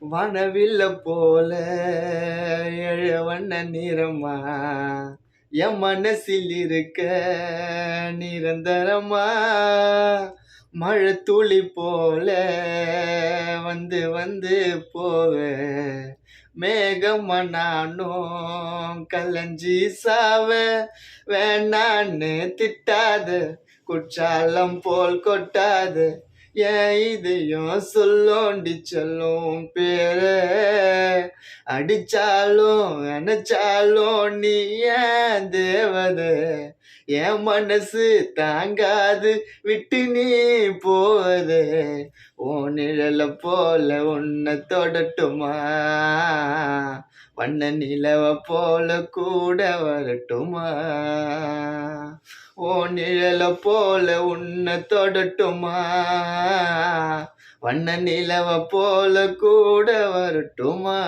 வானவில்ல போல எழவண்ண நிறமா என் மனசில் இருக்க நிரந்தரமா மழை துளி போல வந்து வந்து போவ மேகமா நானும் கலஞ்சி சாவ வேணான்னு திட்டாத குற்றாலம் போல் கொட்டாத ஏன் இதையும் சொல்லோண்டி சொல்லும் பேர அடிச்சாலும் நினைச்சாலும் நீ ஏன் தேவத என் மனசு தாங்காது விட்டு நீ போவதே ஓ நிழல போல உன்னை தொடட்டுமா வண்ண நிலவ போல கூட வரட்டுமா ஓ நிழல போல உன்னை தொடட்டுமா வண்ண நிலவ போல கூட வரட்டுமா